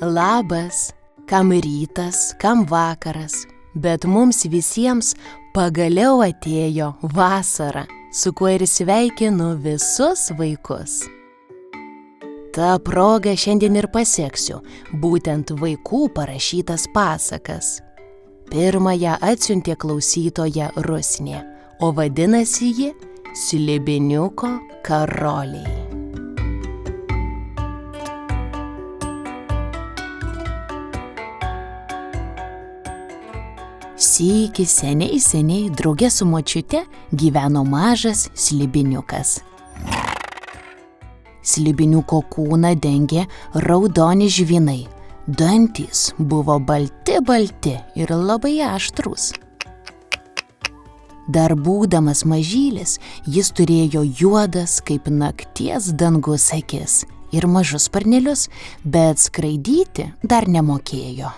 Labas, kam rytas, kam vakaras, bet mums visiems pagaliau atėjo vasara, su kuo ir sveikinu visus vaikus. Ta proga šiandien ir paseksiu būtent vaikų parašytas pasakas. Pirmąją atsiuntė klausytoja Rusnė, o vadinasi ji Slibiniuko karoliai. Sykį seniai drauge su močiute gyveno mažas slibiniukas. Slibiniuko kūną dengė raudoni žvynai, dantys buvo balti ir labai aštrūs. Dar būdamas mažylis, jis turėjo juodas kaip nakties dangus akis ir mažus sparnelius, bet skraidyti dar nemokėjo.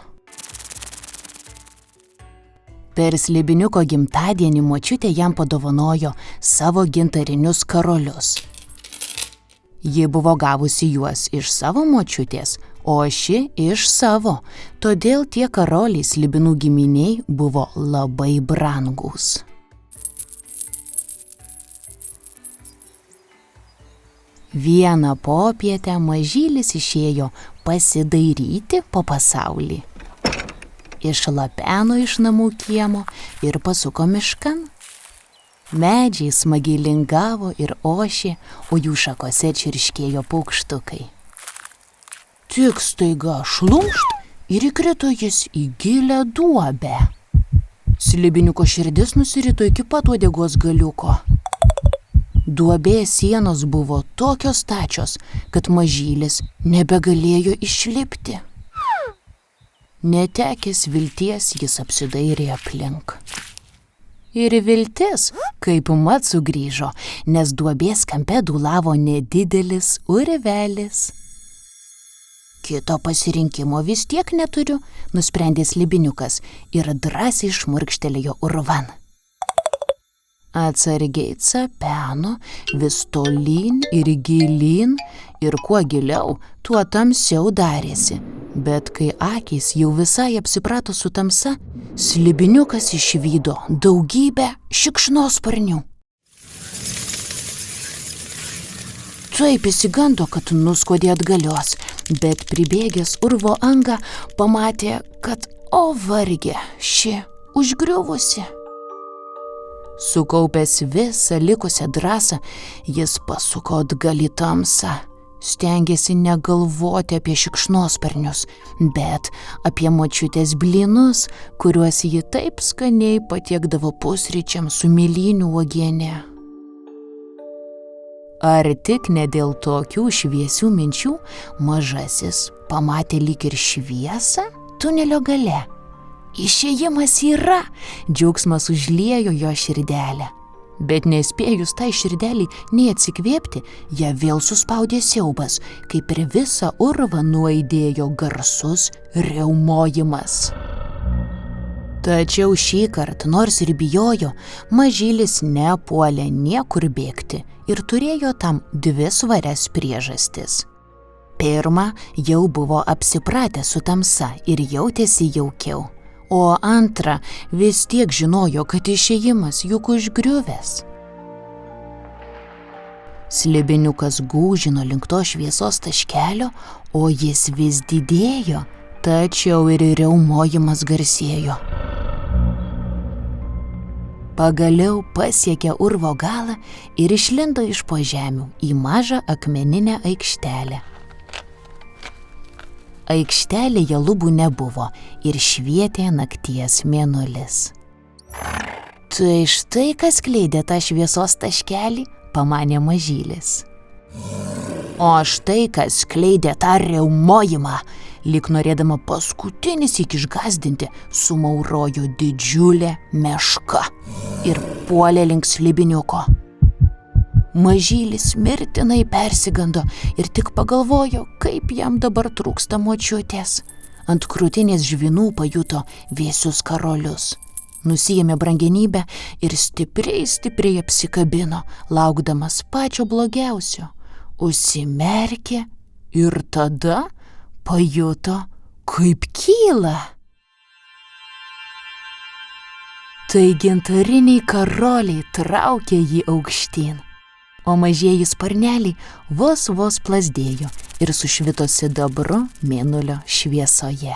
Per Slibiniuko gimtadienį močiutė jam padovanojo savo gintarinius karolius. Ji buvo gavusi juos iš savo močiutės, o ši iš savo, todėl tie karoliai Slibinų giminiai buvo labai brangūs. Vieną popietę mažylis išėjo pasidairyti po pasaulį. Išlapeno iš namų kiemo ir pasuko miškan. Medžiai smagiai lingavo ir ošė, o jų šakose čirškėjo paukštukai. Tik staiga šlumšt ir įkrito jis į gilią duobę. Slibiniuko širdis nusirito iki pat uodegos galiuko. Duobės sienos buvo tokios stačios, kad mažylis nebegalėjo išlipti. Netekęs vilties jis apsidairė aplink. Ir viltis kaip mat sugrįžo, nes duobės kampe dūlavo nedidelis urvelis. Kito pasirinkimo vis tiek neturiu, nusprendė Slibiniukas ir drąsiai šmurkštelėjo urvan. Atsargiai capeno vis tolyn ir gilyn, ir kuo giliau, tuo tamsiau darėsi. Bet kai akys jau visai apsiprato su tamsa, Slibiniukas išvydo daugybę šikšnosparnių. Taip išsigando, kad nuskuodė atgalios, bet pribėgęs urvo angą pamatė, kad varge ši užgriuvusi. Sukaupęs visą likusią drąsą, jis pasuko atgal į tamsą. Stengėsi negalvoti apie šikšnosparnius, bet apie močiutės blynus, kuriuos ji taip skaniai patiekdavo pusryčiams su mėlynių uogiene. Ar tik ne dėl tokių šviesių minčių mažasis pamatė lyg ir šviesą tunelio gale. Išėjimas yra, džiaugsmas užliejo jo širdelę. Bet nespėjus tai širdeliai nei atsikvėpti, ją vėl suspaudė siaubas, kai per visą urvą nuaidėjo garsus riaumojimas. Tačiau šįkart, nors ir bijojo, mažylis nepuolė niekur bėgti ir turėjo tam dvi svarias priežastis. Pirma, jau buvo apsipratę su tamsa ir jautėsi jaukiau. O antra, vis tiek žinojo, kad išėjimas juk užgriuvęs. Slibiniukas gūžino link to šviesos taškelio, o jis vis didėjo, tačiau ir riaumojimas garsėjo. Pagaliau pasiekė urvo galą ir išlindo iš po žemių į mažą akmeninę aikštelę. Aikštelėje lubų nebuvo ir švietė nakties mėnulis. Tai štai kas skleidė tą šviesos taškelį, pamanė mažylis. O štai kas skleidė tą riaumojimą, lyg norėdama paskutinis iki išgąsdinti, sumaurojo didžiulė meška ir puolė link Slibiniuko. Mažylis mirtinai persigando ir tik pagalvojo, kaip jam dabar trūksta močiutės. Ant krūtinės žvynų pajuto vėsius karolius. Nusiėmė brangenybę ir stipriai apsikabino, laukdamas pačio blogiausio. Užsimerkė ir tada pajuto kaip kyla. Tai gintariniai karoliai traukė jį aukštyn, o mažieji sparneliai vos plazdėjo ir sušvito sidabru mėnulio šviesoje.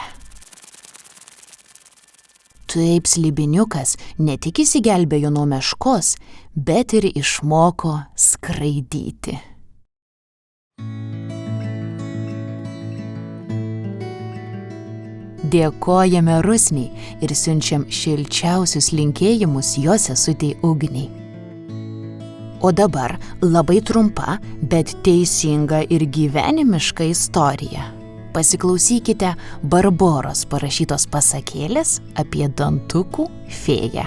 Taip slibiniukas ne tik išsigelbėjo nuo meškos, bet ir išmoko skraidyti. Dėkojame rusniai ir siunčiam šilčiausius linkėjimus jo sesutei Ugniai. O dabar labai trumpa, bet teisinga ir gyvenimiška istorija. Pasiklausykite Barboros parašytos pasakėlės apie dantukų fėją.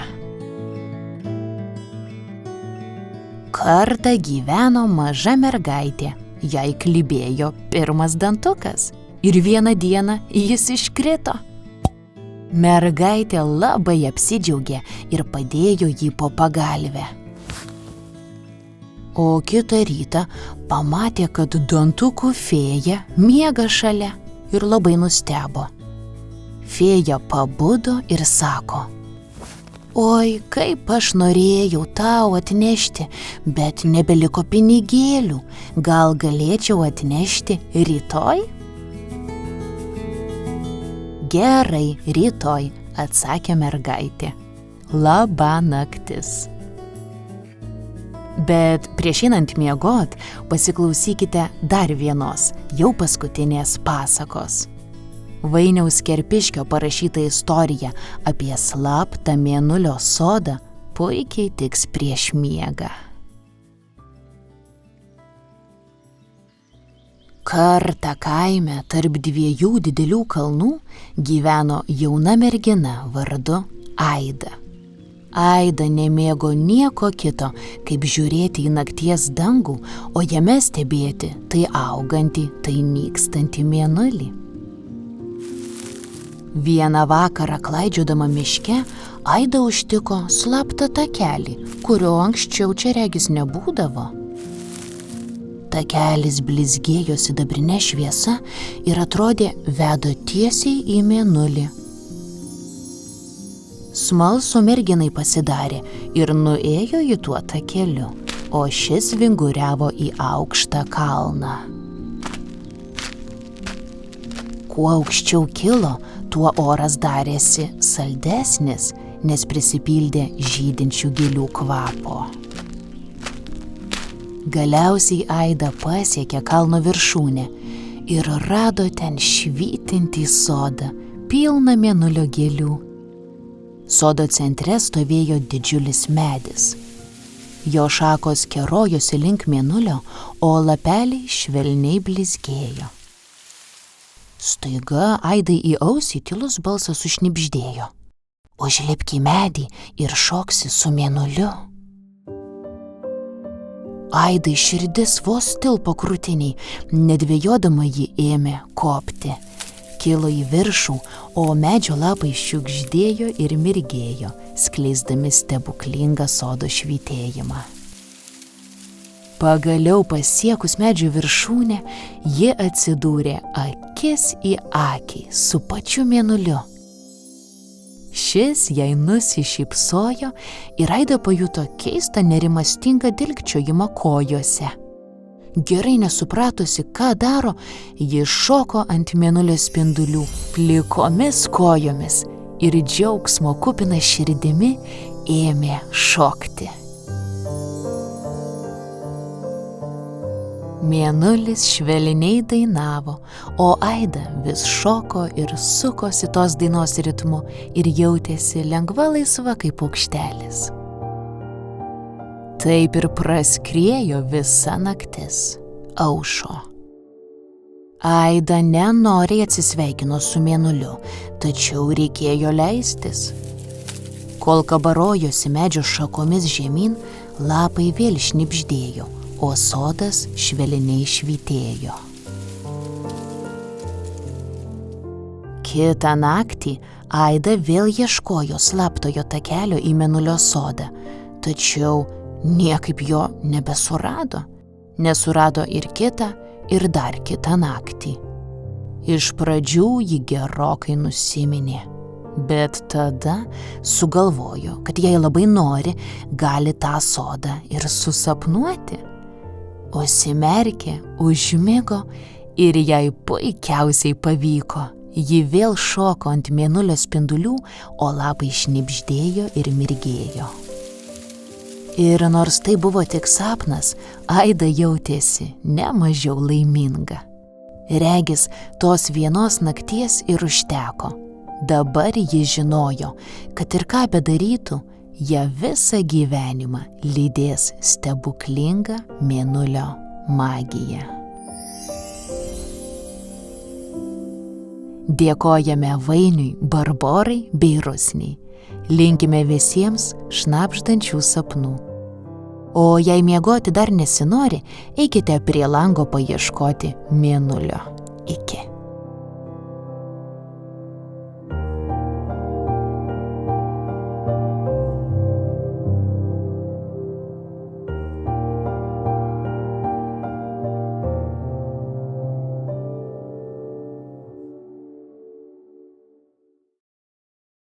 Kartą gyveno maža mergaitė, jai klibėjo pirmas dantukas. Ir vieną dieną jis iškrito. Mergaitė labai apsidžiaugė ir padėjo jį po pagalvę. O kitą rytą pamatė, kad dantukų fėja miega šalia ir labai nustebo. Fėja pabudo ir sako: Oi, kaip aš norėjau tau atnešti, bet nebeliko pinigėlių. Gal galėčiau atnešti rytoj? Gerai, rytoj, atsakė mergaitė. Labą naktis. Bet prieš einant miegot, pasiklausykite dar vienos, jau paskutinės pasakos. Vainiaus Kerpiškio parašyta istorija apie slaptą mėnulio sodą puikiai tiks prieš miegą. Kartą kaime tarp dviejų didelių kalnų gyveno jauna mergina vardu Aida. Aida nemėgo nieko kito, kaip žiūrėti į nakties dangų, o jame stebėti tai augantį, tai nykstantį mėnulį. Vieną vakarą klaidžiodama miške, Aida užtiko slaptą takelį, kurio anksčiau čia regis nebūdavo. Takelis blizgėjo sidabrinė šviesa ir atrodė veda tiesiai į mėnulį. Smalsu merginai pasidarė ir nuėjo į tuo takeliu, o šis vinguriavo į aukštą kalną. Kuo aukščiau kilo, tuo oras darėsi saldesnis, nes prisipildė žydinčių gėlių kvapo. Galiausiai Aida pasiekė kalno viršūnę ir rado ten švytintį sodą, pilną mėnulio gėlių. Sodo centre stovėjo didžiulis medis. Jo šakos kerojosi link mėnulio, o lapeliai švelniai blizgėjo. Staiga Aidai į ausį tylus balsas sušnibždėjo: Užlipk į medį ir šoksi su mėnuliu. Aidai širdis vos tilpo krūtiniai, nedvejodama ji ėmė kopti. Kilo į viršų, o medžio lapai šiugždėjo ir mirgėjo, skleisdami stebuklingą sodo švytėjimą. Pagaliau pasiekus medžio viršūnę, ji atsidūrė akis į akį su pačiu mėnuliu. Šis jai nusišypsojo ir Aida pajuto keistą nerimastingą dilgčiojimą kojose. Gerai nesupratusi, ką daro, ji šoko ant mėnulio spindulių plikomis kojomis ir džiaugsmo kupina širdimi ėmė šokti. Mėnulis švelniai dainavo, o Aida vis šoko ir sukosi tos dainos ritmu ir jautėsi lengva laisva kaip paukštelis. Taip ir praskriejo visa naktis. Aušo. Aida nenoriai atsisveikino su mėnuliu, tačiau reikėjo leistis. Kol kabarojosi medžio šakomis žemyn, lapai vėl šnibždėjo, o sodas švelniai švytėjo. Kitą naktį Aida vėl ieškojo slaptojo takelio į mėnulio sodą, tačiau niekaip jo nebesurado. Nesurado ir kitą, ir dar kitą naktį. Iš pradžių ji gerokai nusiminė, bet tada sugalvojo, kad jei labai nori, gali tą sodą ir susapnuoti. Užsimerkė, užmigo ir jai puikiausiai pavyko. Ji vėl šoko ant mėnulio spindulių, o lapai šnibždėjo ir mirgėjo. Ir nors tai buvo tik sapnas, Aida jautėsi ne mažiau laiminga. Regis, tos vienos nakties ir užteko. Dabar ji žinojo, kad ir ką bedarytų, ją visą gyvenimą lydės stebuklinga mėnulio magija. Dėkojame Vainiui, Barborai bei Rusniai. Linkime visiems šnabždančių sapnų. O jei miegoti dar nesinori, eikite prie lango paieškoti mėnulio. Iki.